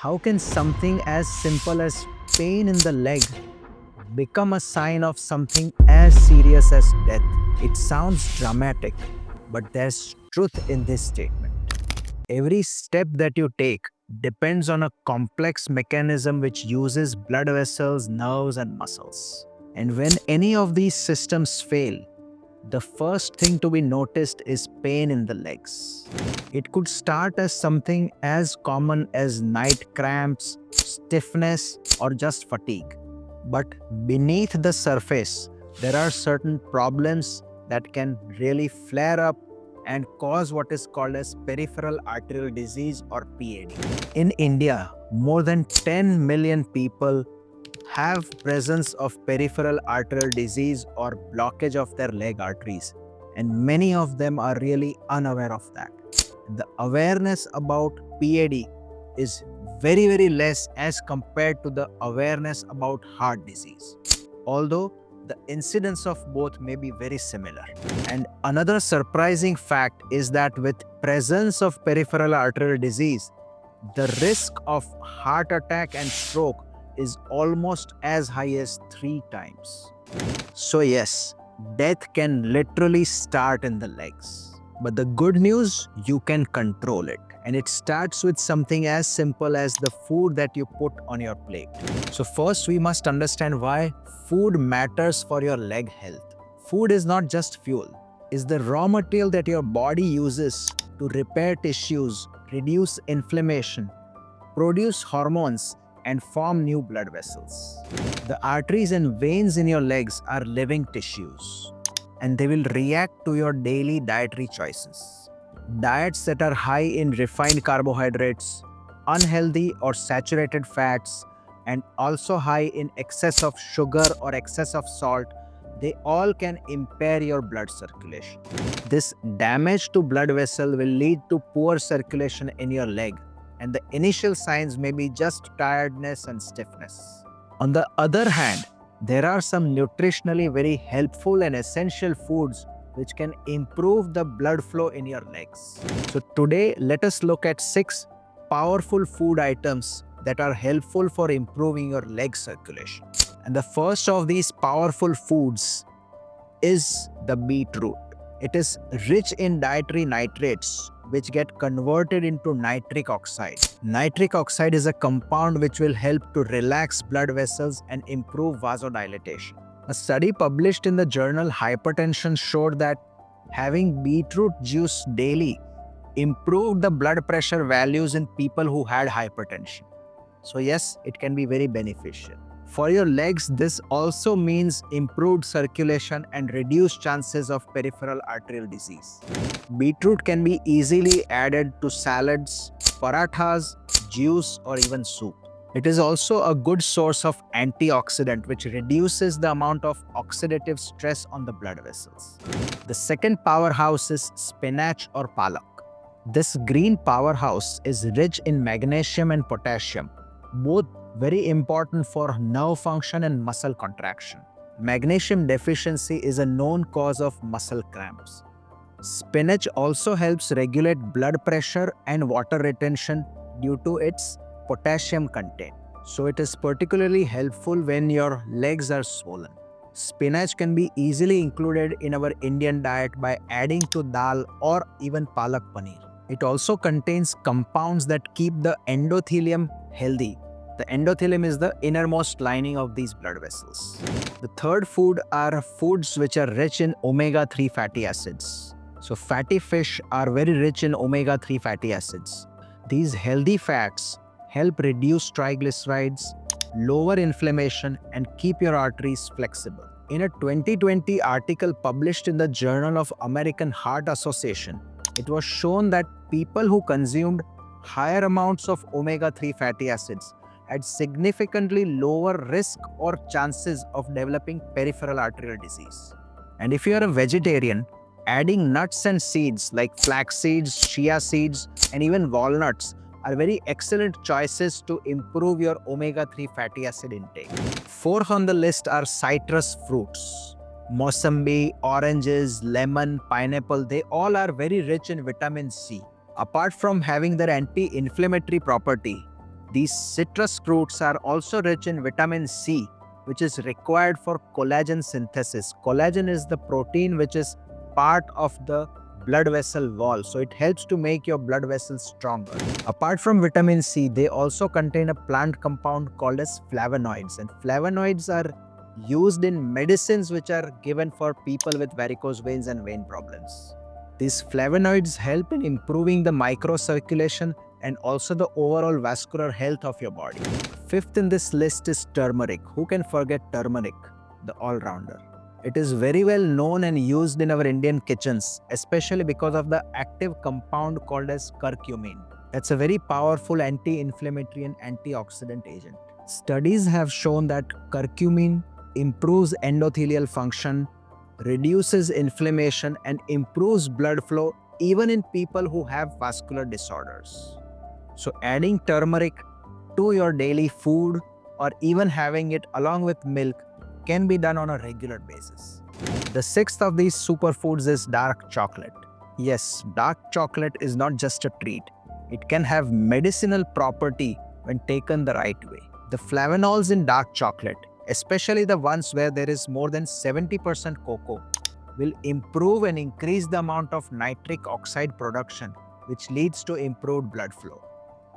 How can something as simple as pain in the leg become a sign of something as serious as death? It sounds dramatic, but there's truth in this statement. Every step that you take depends on a complex mechanism which uses blood vessels, nerves, and muscles. And when any of these systems fail, the first thing to be noticed is pain in the legs. It could start as something as common as night cramps, stiffness, or just fatigue. But beneath the surface, there are certain problems that can really flare up and cause what is called as Peripheral Arterial Disease or PAD. In India, more than 10 million people have presence of peripheral arterial disease or blockage of their leg arteries, and many of them are really unaware of that. The awareness about PAD is very less as compared to the awareness about heart disease, although the incidence of both may be very similar. And another surprising fact is that with presence of peripheral arterial disease, the risk of heart attack and stroke is almost as high as 3 times. So yes, death can literally start in the legs. But the good news, you can control it. And it starts with something as simple as the food that you put on your plate. So first, we must understand why food matters for your leg health. Food is not just fuel. It's the raw material that your body uses to repair tissues, reduce inflammation, produce hormones, and form new blood vessels. The arteries and veins in your legs are living tissues, and they will react to your daily dietary choices. Diets that are high in refined carbohydrates, unhealthy or saturated fats, and also high in excess of sugar or excess of salt, they all can impair your blood circulation. This damage to blood vessel will lead to poor circulation in your leg, and the initial signs may be just tiredness and stiffness. On the other hand, there are some nutritionally very helpful and essential foods which can improve the blood flow in your legs. So today, let us look at 6 powerful food items that are helpful for improving your leg circulation. And the first of these powerful foods is the beetroot. It is rich in dietary nitrates which get converted into nitric oxide. Nitric oxide is a compound which will help to relax blood vessels and improve vasodilation. A study published in the journal Hypertension showed that having beetroot juice daily improved the blood pressure values in people who had hypertension. So yes, it can be very beneficial. For your legs, this also means improved circulation and reduced chances of peripheral arterial disease. Beetroot can be easily added to salads, parathas, juice, or even soup. It is also a good source of antioxidant which reduces the amount of oxidative stress on the blood vessels. The second powerhouse is spinach or palak. This green powerhouse is rich in magnesium and potassium, both very important for nerve function and muscle contraction. Magnesium deficiency is a known cause of muscle cramps. Spinach also helps regulate blood pressure and water retention due to its potassium content. So it is particularly helpful when your legs are swollen. Spinach can be easily included in our Indian diet by adding to dal or even palak paneer. It also contains compounds that keep the endothelium healthy. The endothelium is the innermost lining of these blood vessels. The third food are foods which are rich in omega-3 fatty acids. So fatty fish are very rich in omega-3 fatty acids. These healthy fats help reduce triglycerides, lower inflammation, and keep your arteries flexible. In a 2020 article published in the Journal of American Heart Association, it was shown that people who consumed higher amounts of omega-3 fatty acids had significantly lower risk or chances of developing peripheral arterial disease. And if you are a vegetarian, adding nuts and seeds like flax seeds, chia seeds, and even walnuts are very excellent choices to improve your omega-3 fatty acid intake. Fourth on the list are citrus fruits. Mosambi, oranges, lemon, pineapple, they all are very rich in vitamin C. Apart from having their anti-inflammatory property, These citrus fruits are also rich in vitamin C, which is required for collagen synthesis. Collagen is the protein which is part of the blood vessel wall, so it helps to make your blood vessels stronger. Apart from vitamin C, they also contain a plant compound called as flavonoids, and flavonoids are used in medicines which are given for people with varicose veins and vein problems. These flavonoids help in improving the microcirculation and also the overall vascular health of your body. Fifth in this list is turmeric. Who can forget turmeric, the all-rounder? It is very well known and used in our Indian kitchens, especially because of the active compound called as curcumin. That's a very powerful anti-inflammatory and antioxidant agent. Studies have shown that curcumin improves endothelial function, reduces inflammation, and improves blood flow even in people who have vascular disorders. So adding turmeric to your daily food or even having it along with milk can be done on a regular basis. The sixth of these superfoods is dark chocolate. Yes, dark chocolate is not just a treat. It can have medicinal property when taken the right way. The flavonols in dark chocolate, especially the ones where there is more than 70% cocoa, will improve and increase the amount of nitric oxide production, which leads to improved blood flow.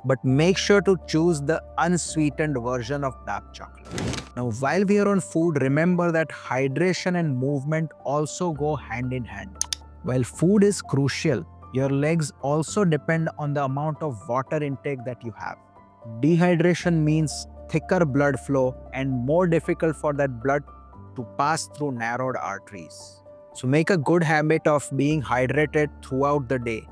But make sure to choose the unsweetened version of dark chocolate. Now, while we are on food, remember that hydration and movement also go hand in hand. While food is crucial, your legs also depend on the amount of water intake that you have. Dehydration means thicker blood flow and more difficult for that blood to pass through narrowed arteries. So make a good habit of being hydrated throughout the day.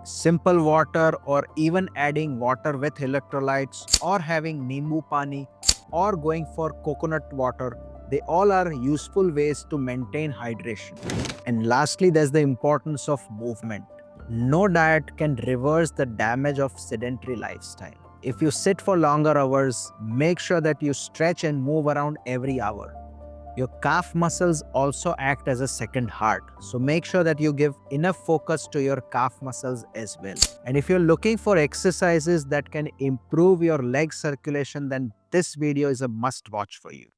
Simple water or even adding water with electrolytes or having nimbu pani or going for coconut water, they all are useful ways to maintain hydration. And lastly, there's the importance of movement. No diet can reverse the damage of sedentary lifestyle. If you sit for longer hours, make sure that you stretch and move around every hour. Your calf muscles also act as a second heart, so make sure that you give enough focus to your calf muscles as well. And if you're looking for exercises that can improve your leg circulation, then this video is a must watch for you.